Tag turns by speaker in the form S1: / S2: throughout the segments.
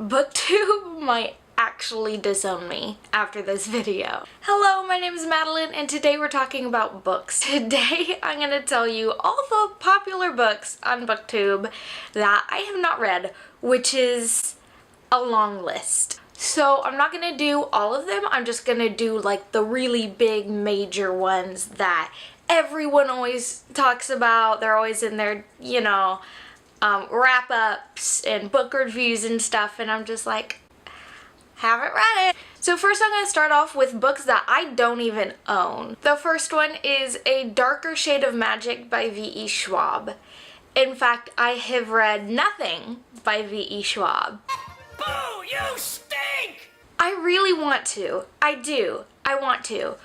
S1: BookTube might actually disown me after this video. Hello, my name is Madeline and today we're talking about books. Today I'm going to tell you all the popular books on BookTube that I have not read, which is a long list. So I'm not going to do all of them, I'm just going to do like the really big major ones that everyone always talks about. They're always in their, wrap-ups and book reviews and stuff, and I'm just like, haven't read it. So first I'm going to start off with books that I don't even own. The first one is A Darker Shade of Magic by V.E. Schwab. In fact, I have read nothing by V.E. Schwab.
S2: Boo! You stink!
S1: I really want to. I do. I want to.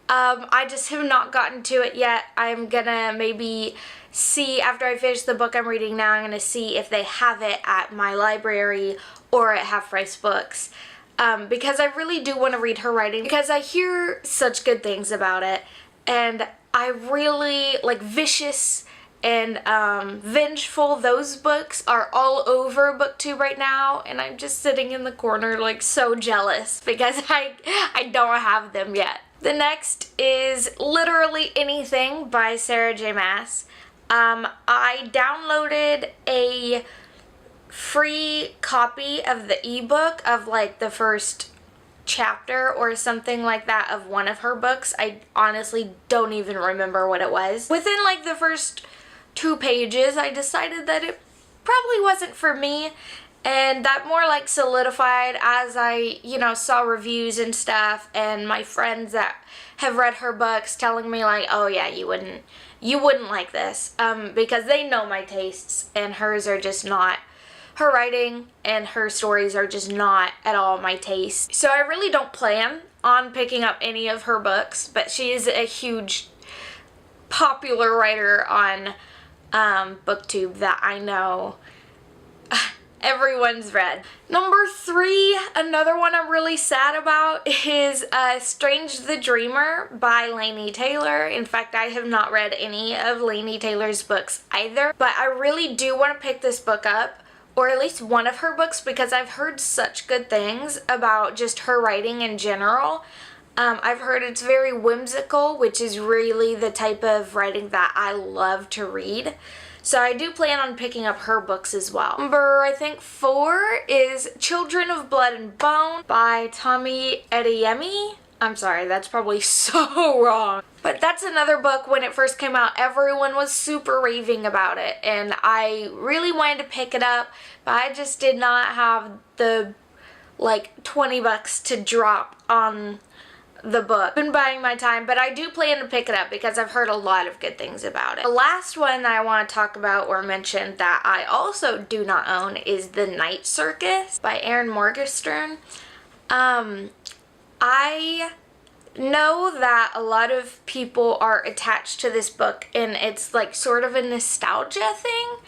S1: I just have not gotten to it yet. I'm gonna maybe see, after I finish the book I'm reading now, I'm gonna see if they have it at my library or at Half Price Books. Because I really do want to read her writing, because I hear such good things about it, and I really like Vicious and Vengeful. Those books are all over BookTube right now, and I'm just sitting in the corner like so jealous because I don't have them yet. The next is Literally Anything by Sarah J. Maas. I downloaded a free copy of the ebook of like the first chapter or something like that of one of her books. I honestly don't even remember what it was. Within like the first 2 pages, I decided that it probably wasn't for me, and that more like solidified as I, saw reviews and stuff, and my friends that have read her books telling me like, oh yeah, you wouldn't like this, because they know my tastes, and hers are just not. Her writing and her stories are just not at all my taste. So I really don't plan on picking up any of her books, but she is a huge popular writer on BookTube that I know everyone's read. Number 3, another one I'm really sad about, is Strange the Dreamer by Laini Taylor. In fact, I have not read any of Laini Taylor's books either, but I really do want to pick this book up, or at least one of her books, because I've heard such good things about just her writing in general. I've heard it's very whimsical, which is really the type of writing that I love to read. So I do plan on picking up her books as well. Number, I think 4 is Children of Blood and Bone by Tomi Adeyemi. I'm sorry, that's probably so wrong. But that's another book, when it first came out, everyone was super raving about it, and I really wanted to pick it up, but I just did not have the like 20 bucks to drop on the book. I've been buying my time, but I do plan to pick it up because I've heard a lot of good things about it. The last one that I want to talk about or mention that I also do not own is The Night Circus by Erin Morgenstern. I know that a lot of people are attached to this book, and it's like sort of a nostalgia thing,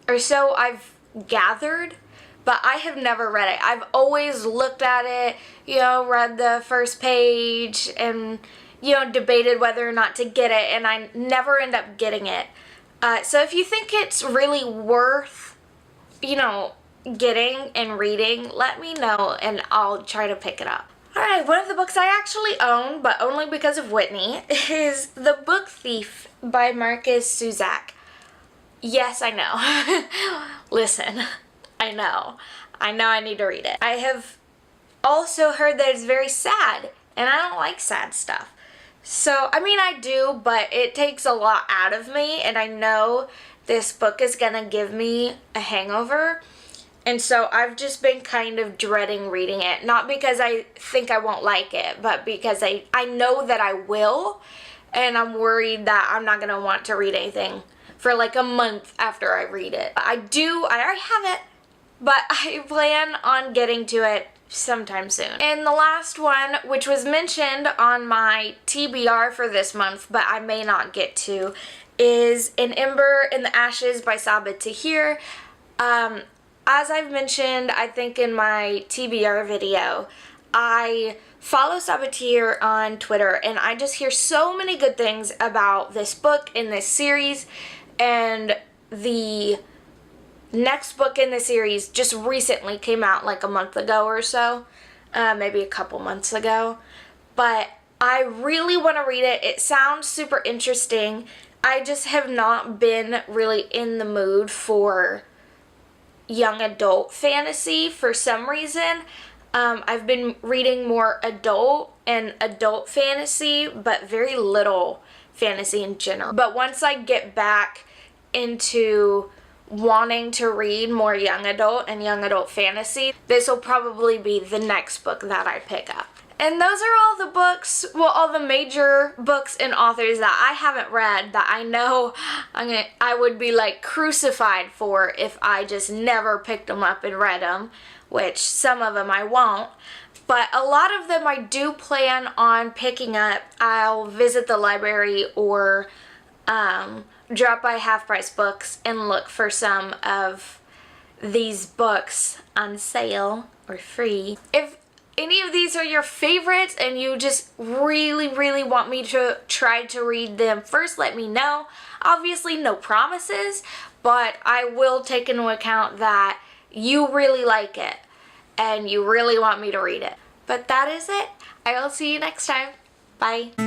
S1: or so I've gathered, but I have never read it. I've always looked at it, read the first page and, debated whether or not to get it, and I never end up getting it. So if you think it's really worth, getting and reading, let me know and I'll try to pick it up. Alright, one of the books I actually own, but only because of Whitney, is The Book Thief by Marcus Zusak. Yes, I know. Listen, I know I need to read it. I have also heard that it's very sad, and I don't like sad stuff. So, I do, but it takes a lot out of me, and I know this book is gonna give me a hangover. And so I've just been kind of dreading reading it. Not because I think I won't like it, but because I know that I will, and I'm worried that I'm not gonna want to read anything for like a month after I read it. I already have it, but I plan on getting to it sometime soon. And the last one, which was mentioned on my TBR for this month, but I may not get to, is An Ember in the Ashes by Sabaa Tahir. As I've mentioned, I think in my TBR video, I follow Sabaa Tahir on Twitter, and I just hear so many good things about this book and this series, and the next book in the series just recently came out like a month ago or so, maybe a couple months ago, but I really want to read it. It sounds super interesting. I just have not been really in the mood for young adult fantasy for some reason. I've been reading more adult and adult fantasy, but very little fantasy in general. But once I get back into wanting to read more young adult and young adult fantasy, this will probably be the next book that I pick up. And those are all the books, well, all the major books and authors that I haven't read that I know I would be like crucified for if I just never picked them up and read them, which some of them I won't. But a lot of them I do plan on picking up. I'll visit the library or drop by Half Price Books and look for some of these books on sale or free. If any of these are your favorites and you just really, really want me to try to read them first, let me know. Obviously, no promises, but I will take into account that you really like it and you really want me to read it. But that is it. I will see you next time. Bye.